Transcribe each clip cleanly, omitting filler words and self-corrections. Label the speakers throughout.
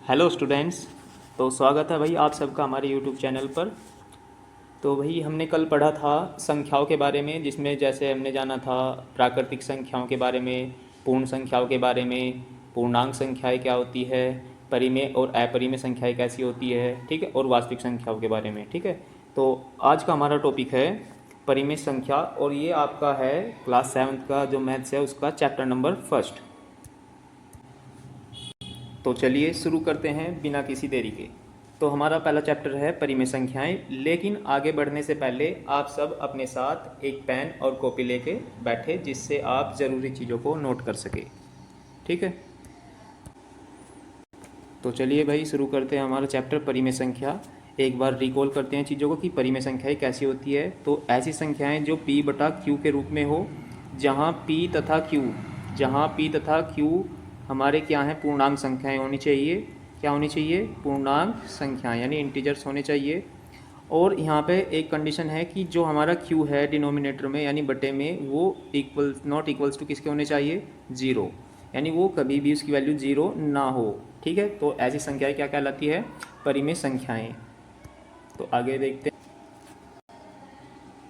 Speaker 1: Hello students. तो स्वागत है भाई आप सबका हमारे यूट्यूब चैनल पर। तो भाई हमने कल पढ़ा था संख्याओं के बारे में, जिसमें जैसे हमने जाना था प्राकृतिक संख्याओं के बारे में, पूर्ण संख्याओं के बारे में, पूर्णांक संख्याएं क्या होती है, परिमेय और अपरिमेय संख्याएं कैसी होती है, ठीक है, और वास्तविक संख्याओं के बारे में, ठीक है। तो आज का हमारा टॉपिक है परिमेय संख्या, और ये आपका है क्लास 7th का जो मैथ्स है उसका चैप्टर नंबर 1। तो चलिए शुरू करते हैं बिना किसी देरी के। तो हमारा पहला चैप्टर है परिमेय संख्याएं, लेकिन आगे बढ़ने से पहले आप सब अपने साथ एक पेन और कॉपी लेके बैठे, जिससे आप ज़रूरी चीज़ों को नोट कर सके, ठीक है। तो चलिए भाई शुरू करते हैं हमारा चैप्टर परिमेय संख्या। एक बार रिकॉल करते हैं चीज़ों को कि परिमेय संख्याएं कैसी होती है। तो ऐसी संख्याएं जो p बटा q के रूप में हो, जहाँ p तथा q हमारे क्या हैं, पूर्णांक संख्याएं होनी चाहिए। क्या होनी चाहिए? पूर्णांक संख्याएं, यानी इंटीजर्स होने चाहिए। और यहाँ पे एक कंडीशन है कि जो हमारा q है डिनोमिनेटर में यानी बटे में, वो नॉट इक्वल्स टू किसके होने चाहिए? ज़ीरो, यानी वो कभी भी उसकी वैल्यू ज़ीरो ना हो, ठीक है। तो ऐसी संख्याएं क्या कहलाती है? परिमेय संख्याएं। तो आगे देखते हैं।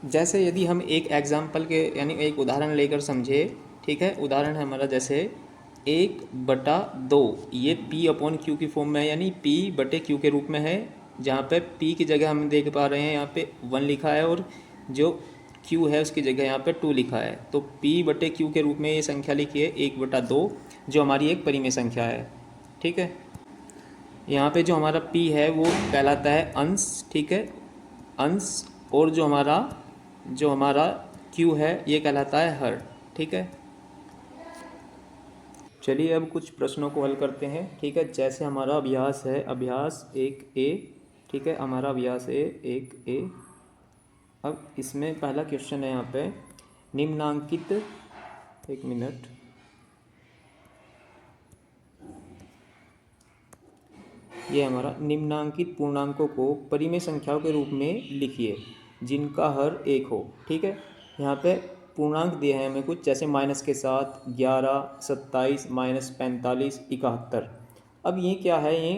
Speaker 1: जैसे यदि हम एक एग्जाम्पल के यानी एक उदाहरण लेकर समझे, ठीक है। उदाहरण है हमारा जैसे 1/2, ये p अपॉन q की फॉर्म में है, यानी p बटे q के रूप में है। जहाँ पे p की जगह हम देख पा रहे हैं यहाँ पे 1 लिखा है, और जो q है उसकी जगह यहाँ पे 2 लिखा है। तो p बटे q के रूप में ये संख्या लिखी है 1/2, जो हमारी एक परिमेय संख्या है, ठीक है। यहाँ पे जो हमारा p है वो कहलाता है अंश, ठीक है, अंश। और जो हमारा q है ये कहलाता है हर, ठीक है। चलिए अब कुछ प्रश्नों को हल करते हैं, ठीक है। जैसे हमारा अभ्यास है, अभ्यास 1A, ठीक है, हमारा अभ्यास है 1A। अब इसमें पहला क्वेश्चन है यहाँ पे निम्नांकित, एक मिनट, ये हमारा निम्नांकित पूर्णांकों को परिमेय संख्याओं के रूप में लिखिए जिनका हर 1 हो, ठीक है। यहाँ पे पूर्णांक दिए हैं हमें कुछ, जैसे माइनस के साथ 11, 27, -45, 71। अब ये क्या है? ये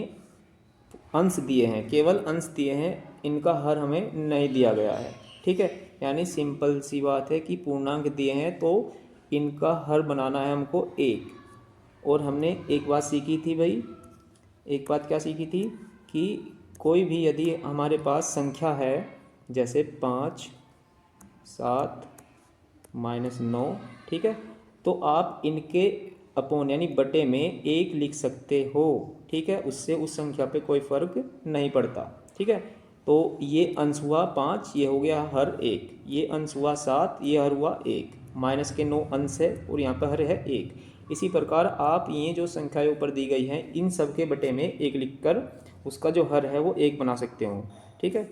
Speaker 1: अंश दिए हैं, केवल अंश दिए हैं, इनका हर हमें नहीं दिया गया है, ठीक है। यानी सिंपल सी बात है कि पूर्णांक दिए हैं तो इनका हर बनाना है हमको 1। और हमने एक बात सीखी थी भाई, एक बात क्या सीखी थी कि कोई भी यदि हमारे पास संख्या है, जैसे 5, 7, -9, ठीक है, तो आप इनके अपॉन यानी बटे में 1 लिख सकते हो, ठीक है। उससे उस संख्या पे कोई फर्क नहीं पड़ता, ठीक है। तो ये अंश हुआ 5, ये हो गया हर 1, ये अंश हुआ 7, ये हर हुआ 1, -9 अंश है और यहाँ पर हर है 1। इसी प्रकार आप ये जो संख्याएं ऊपर दी गई हैं इन सब के बटे में 1 लिखकर उसका जो हर है वो 1 बना सकते हो, ठीक है।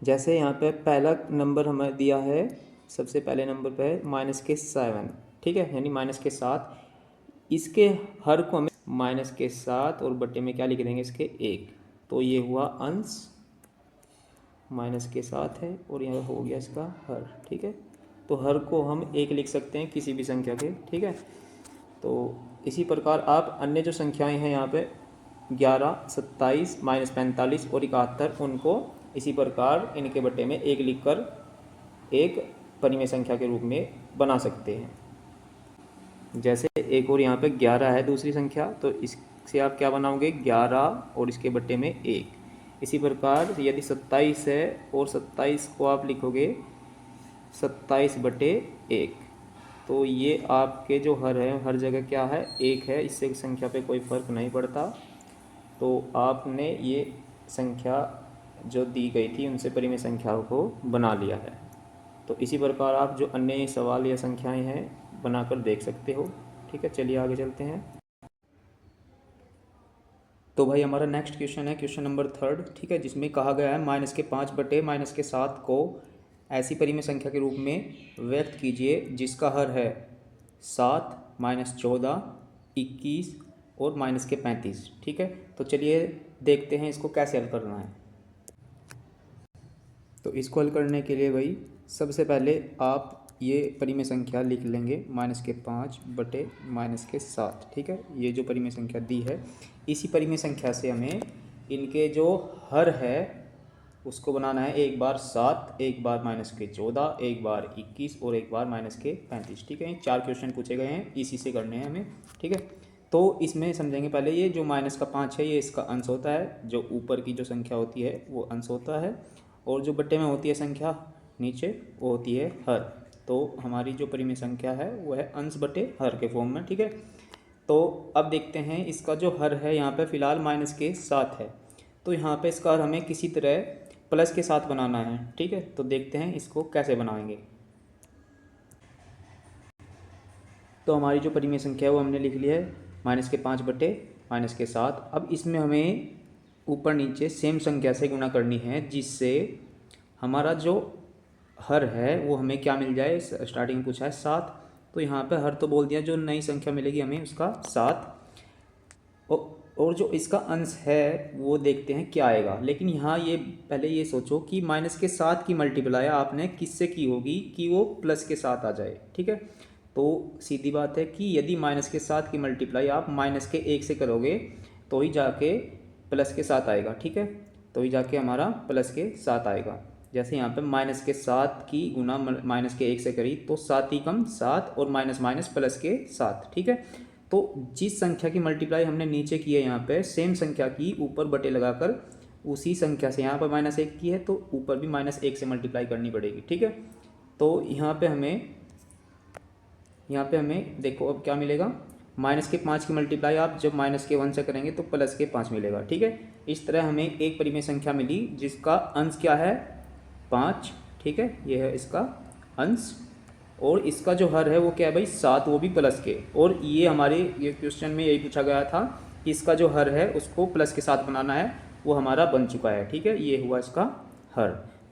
Speaker 1: जैसे यहाँ पे पहला नंबर हमें दिया है, सबसे पहले नंबर पे है -7, ठीक है, यानी -7। इसके हर को हमें -7 और बटे में क्या लिख देंगे इसके 1। तो ये हुआ अंश, -7 है और यह हो गया इसका हर, ठीक है। तो हर को हम 1 लिख सकते हैं किसी भी संख्या के, ठीक है। तो इसी प्रकार आप अन्य जो संख्याएं हैं यहाँ पे 11, 27, -45 और 71, उनको इसी प्रकार इनके बटे में 1 लिखकर एक परिमेय संख्या के रूप में बना सकते हैं। जैसे एक और यहाँ पे 11 है दूसरी संख्या, तो इससे आप क्या बनाओगे? 11 और इसके बटे में 1। इसी प्रकार यदि 27 है और 27 को आप लिखोगे 27/1, तो ये आपके जो हर है हर जगह क्या है? 1 है, इससे संख्या पे कोई फ़र्क नहीं पड़ता। तो आपने ये संख्या जो दी गई थी उनसे परिमेय संख्याओं को बना लिया है। तो इसी प्रकार आप जो अन्य सवाल या संख्याएं हैं बनाकर देख सकते हो, ठीक है। चलिए आगे चलते हैं। तो भाई हमारा नेक्स्ट क्वेश्चन है क्वेश्चन नंबर 3, ठीक है, जिसमें कहा गया है -5 बटे -7 को ऐसी परिमेय संख्या के रूप में व्यक्त कीजिए जिसका हर है 7, -14, 21 और -35, ठीक है। तो चलिए देखते हैं इसको कैसे हल करना है। तो इसको हल करने के लिए भाई सबसे पहले आप ये परिमेय संख्या लिख लेंगे -5 बटे -7, ठीक है। ये जो परिमेय संख्या दी है, इसी परिमेय संख्या से हमें इनके जो हर है उसको बनाना है, एक बार 7, एक बार -14, एक बार 21 और एक बार -35, ठीक है। 4 क्वेश्चन पूछे गए हैं, इसी से करने हैं हमें, ठीक है। तो इसमें समझेंगे पहले, ये जो -5 है ये इसका अंश होता है, जो ऊपर की जो संख्या होती है वो अंश होता है, और जो बट्टे में होती है संख्या नीचे वो होती है हर। तो हमारी जो परिमेय संख्या है वो है अंश बटे हर के फॉर्म में, ठीक है। तो अब देखते हैं इसका जो हर है यहाँ पे फ़िलहाल -7 है, तो यहाँ पे इसका हर हमें किसी तरह प्लस के साथ बनाना है, ठीक है। तो देखते हैं इसको कैसे बनाएंगे। तो हमारी जो परिमेय संख्या है वो हमने लिख ली है -5 बटे -7। अब इसमें हमें ऊपर नीचे सेम संख्या से गुणा करनी है, जिससे हमारा जो हर है वो हमें क्या मिल जाए। स्टार्टिंग में पूछा है 7, तो यहाँ पे हर तो बोल दिया, जो नई संख्या मिलेगी हमें उसका 7, और जो इसका अंश है वो देखते हैं क्या आएगा। लेकिन यहाँ ये पहले ये सोचो कि -7 की मल्टीप्लाई आपने किससे की होगी कि वो +7 आ जाए, ठीक है। तो सीधी बात है कि यदि -7 की मल्टीप्लाई आप -1 से करोगे तो ही जाके +7 आएगा, ठीक है। तो ही जाके हमारा +7 आएगा। जैसे यहाँ पे -7 की गुना -1 से करी तो 7 ही कम 7 और माइनस +7, ठीक है। तो जिस संख्या की मल्टीप्लाई हमने नीचे की है यहाँ पे, सेम संख्या की ऊपर बटे लगाकर उसी संख्या से यहाँ पर -1 की है तो ऊपर भी -1 से मल्टीप्लाई करनी पड़ेगी, ठीक है। तो यहाँ पे हमें देखो अब क्या मिलेगा, -5 की मल्टीप्लाई आप जब -1 से करेंगे तो +5 मिलेगा, ठीक है। इस तरह हमें एक परिमेय संख्या मिली जिसका अंश क्या है 5, ठीक है। ये है इसका अंश, और इसका जो हर है वो क्या है भाई 7, वो भी प्लस के। और ये हमारे ये क्वेश्चन में यही पूछा गया था कि इसका जो हर है उसको प्लस के साथ बनाना है, वो हमारा बन चुका है, ठीक है। ये हुआ इसका हर।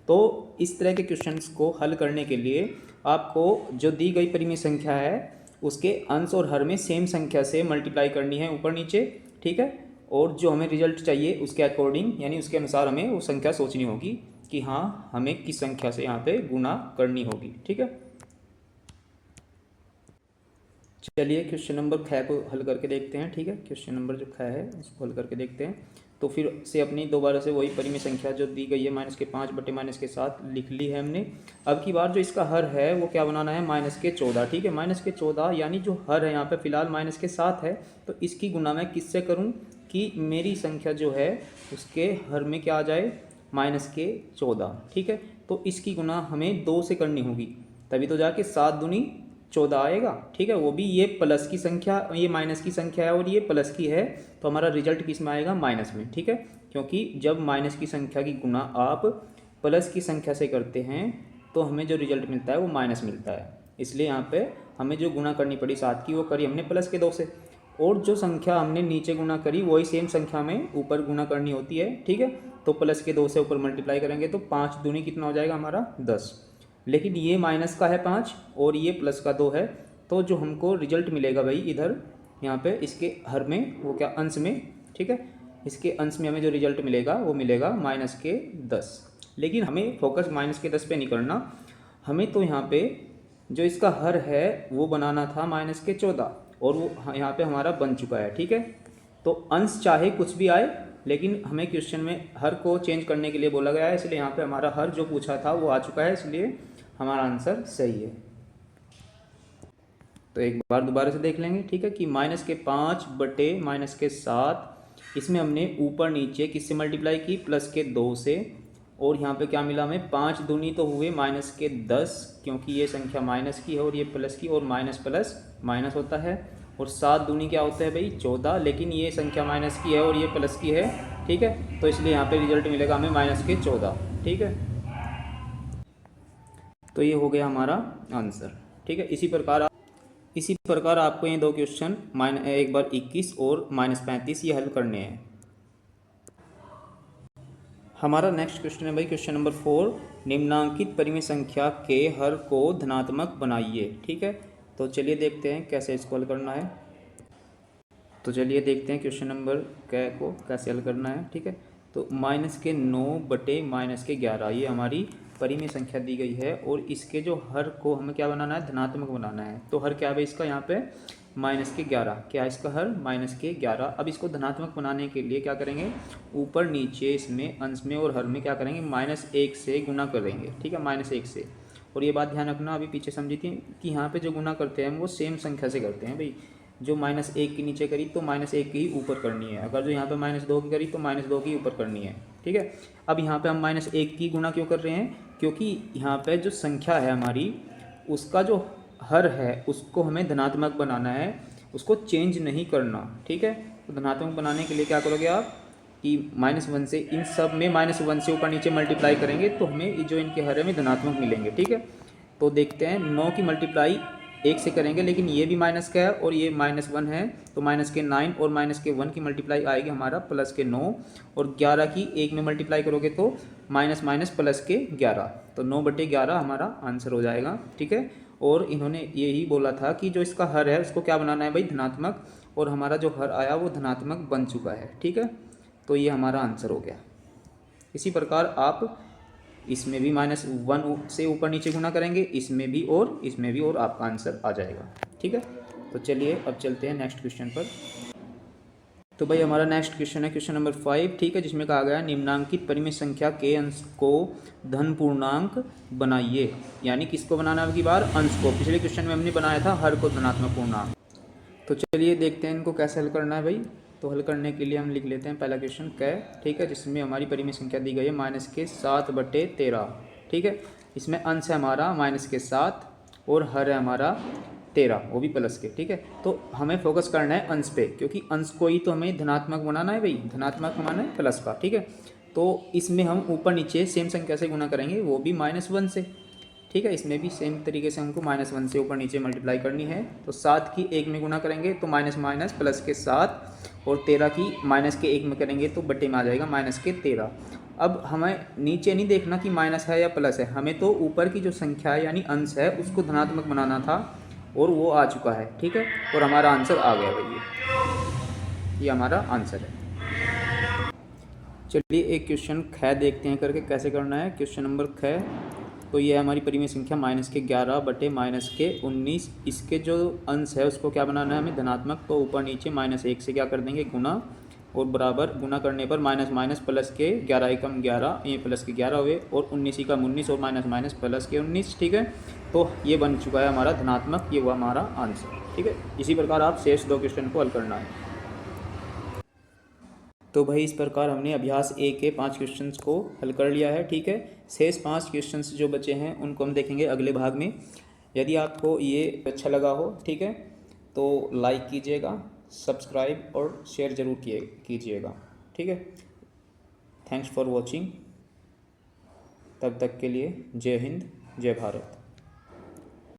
Speaker 1: तो इस तरह के क्वेश्चंस को हल करने के लिए आपको जो दी गई परिमेय संख्या है उसके अंश और हर में सेम संख्या से मल्टीप्लाई करनी है ऊपर नीचे, ठीक है। और जो हमें रिजल्ट चाहिए उसके अकॉर्डिंग यानी उसके अनुसार हमें वो संख्या सोचनी होगी कि हाँ हमें किस संख्या से यहाँ पे गुणा करनी होगी, ठीक है। चलिए क्वेश्चन नंबर 6 को हल करके देखते हैं, ठीक है। क्वेश्चन नंबर जो 6 है उसको हल करके देखते हैं। तो फिर से अपनी दोबारा से वही परिमेय संख्या जो दी गई है -5 बटे -7 लिख ली है हमने। अब की बार जो इसका हर है वो क्या बनाना है -14, ठीक है। -14 यानी जो हर है यहाँ पे फिलहाल -7 है, तो इसकी गुना मैं किससे करूँ कि मेरी संख्या जो है उसके हर में क्या आ जाए -14, ठीक है। तो इसकी गुना हमें 2 से करनी होगी, तभी तो जाके 7 दूनी 14 आएगा, ठीक है। वो भी ये प्लस की संख्या, ये माइनस की संख्या है और ये प्लस की है, तो हमारा रिजल्ट किस में आएगा माइनस में, ठीक है। क्योंकि जब माइनस की संख्या की गुना आप प्लस की संख्या से करते हैं तो हमें जो रिजल्ट मिलता है वो माइनस मिलता है। इसलिए यहाँ पे हमें जो गुना करनी पड़ी 7 की वो करी हमने +2 से, और जो संख्या हमने नीचे गुना करी वही सेम संख्या में ऊपर गुना करनी होती है, ठीक है। तो +2 से ऊपर मल्टीप्लाई करेंगे तो 5 दूनी कितना हो जाएगा हमारा 10। लेकिन ये माइनस का है 5 और ये प्लस का 2 है, तो जो हमको रिजल्ट मिलेगा भाई इधर यहाँ पे इसके हर में वो क्या अंश में, ठीक है। इसके अंश में हमें जो रिजल्ट मिलेगा वो मिलेगा -10। लेकिन हमें फोकस -10 पे नहीं करना, हमें तो यहाँ पे जो इसका हर है वो बनाना था -14, और वो यहाँ पे हमारा बन चुका है, ठीक है। तो अंश चाहे कुछ भी आए, लेकिन हमें क्वेश्चन में हर को चेंज करने के लिए बोला गया है, इसलिए यहाँ पे हमारा हर जो पूछा था वो आ चुका है, इसलिए हमारा आंसर सही है। तो एक बार दोबारा से देख लेंगे, ठीक है, कि -5 बटे -7 इसमें हमने ऊपर नीचे किससे मल्टीप्लाई की +2 से, और यहाँ पे क्या मिला हमें 5 दूनी तो हुए -10, क्योंकि ये संख्या माइनस की है और ये प्लस की, और माइनस प्लस माइनस होता है, और 7 दूनी क्या होता है भाई 14, लेकिन ये संख्या माइनस की है और ये प्लस की है, ठीक है। तो इसलिए यहाँ पे रिजल्ट मिलेगा हमें -14, ठीक है। तो ये हो गया हमारा आंसर, ठीक है। इसी प्रकार आपको ये 2 क्वेश्चन एक बार 21 और -35 ये हल करने हैं। हमारा नेक्स्ट क्वेश्चन है भाई क्वेश्चन नंबर 4, निम्नांकित परिमेय संख्या के हर को धनात्मक बनाइए, ठीक है। तो चलिए देखते हैं कैसे इसको हल करना है। तो चलिए देखते हैं क्वेश्चन नंबर क को कैसे हल करना है, ठीक है। तो -9 बटे -11 ये हमारी परिमेय संख्या दी गई है और इसके जो हर को हमें क्या बनाना है, धनात्मक बनाना है। तो हर क्या है इसका यहाँ पे -11, क्या है इसका हर -11। अब इसको धनात्मक बनाने के लिए क्या करेंगे, ऊपर नीचे इसमें अंश में और हर में क्या करेंगे, -1 से गुना करेंगे, ठीक है, -1 से। और ये बात ध्यान रखना, अभी पीछे समझी थी कि यहाँ पे जो गुना करते हैं वो सेम संख्या से करते हैं भाई। जो -1 के नीचे करी तो -1 की ही ऊपर करनी है, अगर जो यहाँ पे -2 की करी तो -2 की ऊपर करनी है, ठीक है। अब यहाँ पे हम -1 की गुना क्यों कर रहे हैं, क्योंकि यहाँ पे जो संख्या है हमारी उसका जो हर है उसको हमें धनात्मक बनाना है, उसको चेंज नहीं करना, ठीक है। तो धनात्मक बनाने के लिए क्या करोगे आप कि -1 से इन सब में -1 से ऊपर नीचे मल्टीप्लाई करेंगे तो हमें जो इनके हर है में धनात्मक मिलेंगे, ठीक है। तो देखते हैं 9 की मल्टीप्लाई 1 से करेंगे, लेकिन ये भी माइनस का है और ये -1 है, तो -9 और -1 की मल्टीप्लाई आएगी हमारा +9, और 11 की 1 में मल्टीप्लाई करोगे तो -+11, तो 9/11 हमारा आंसर हो जाएगा, ठीक है। और इन्होंने यही बोला था कि जो इसका हर है उसको क्या बनाना है भाई, धनात्मक, और हमारा जो हर आया वो धनात्मक बन चुका है, ठीक है। तो ये हमारा आंसर हो गया। इसी प्रकार आप इसमें भी -1 से ऊपर नीचे गुना करेंगे, इसमें भी और इसमें भी, और आपका आंसर आ जाएगा, ठीक है। तो चलिए अब चलते हैं नेक्स्ट क्वेश्चन पर। तो भाई हमारा नेक्स्ट क्वेश्चन है क्वेश्चन नंबर 5, ठीक है, जिसमें कहा गया निम्नांकित परिमेय संख्या के अंश को धन पूर्णांक बनाइए। यानी किसको बनाना है, अब की बार अंश को। पिछले क्वेश्चन में हमने बनाया था हर को धनात्मक पूर्णांक। तो चलिए देखते हैं इनको कैसे हल करना है भाई। तो हल करने के लिए हम लिख लेते हैं पहला क्वेश्चन क, ठीक है, जिसमें हमारी परिमेय संख्या दी गई है -7/13, ठीक है। इसमें अंश है हमारा -7 और हर है हमारा 13, वो भी प्लस के, ठीक है। तो हमें फोकस करना है अंश पे, क्योंकि अंश को ही तो हमें धनात्मक बनाना है भाई, धनात्मक बनाना है प्लस का, ठीक है। तो इसमें हम ऊपर नीचे सेम संख्या से गुना करेंगे, वो भी -1 से, ठीक है। इसमें भी सेम तरीके से हमको -1 से ऊपर नीचे मल्टीप्लाई करनी है। तो 7 की 1 में गुना करेंगे तो माइनस प्लस के 7, और 13 की -1 में करेंगे तो बट्टे में आ जाएगा -13। अब हमें नीचे नहीं देखना कि माइनस है या प्लस है, हमें तो ऊपर की जो संख्या है यानी अंश है उसको धनात्मक बनाना था, और वो आ चुका है, ठीक है। और हमारा आंसर आ गया भाई, ये हमारा आंसर है। चलिए एक क्वेश्चन ख देखते हैं करके कैसे करना है। क्वेश्चन नंबर ख, तो ये है हमारी परिमेय संख्या -11/-19। इसके जो अंश है उसको क्या बनाना है हमें, धनात्मक। तो ऊपर नीचे -1 से क्या कर देंगे, गुना, और बराबर गुना करने पर माइनस प्लस के 11 एकम 11, ये प्लस के 11 हुए, और 19 एकम 19, और माइनस प्लस के 19, ठीक है। तो ये बन चुका है हमारा धनात्मक, ये हुआ हमारा आंसर, ठीक है। इसी प्रकार आप शेष 2 क्वेश्चन को हल करना है। तो भाई इस प्रकार हमने अभ्यास A के 5 क्वेश्चंस को हल कर लिया है, ठीक है। शेष 5 क्वेश्चंस जो बचे हैं उनको हम देखेंगे अगले भाग में। यदि आपको ये अच्छा लगा हो, ठीक है, तो लाइक कीजिएगा, सब्सक्राइब और शेयर ज़रूर कीजिएगा, ठीक है। Thanks for watching. तब तक के लिए जय हिंद, जय भारत।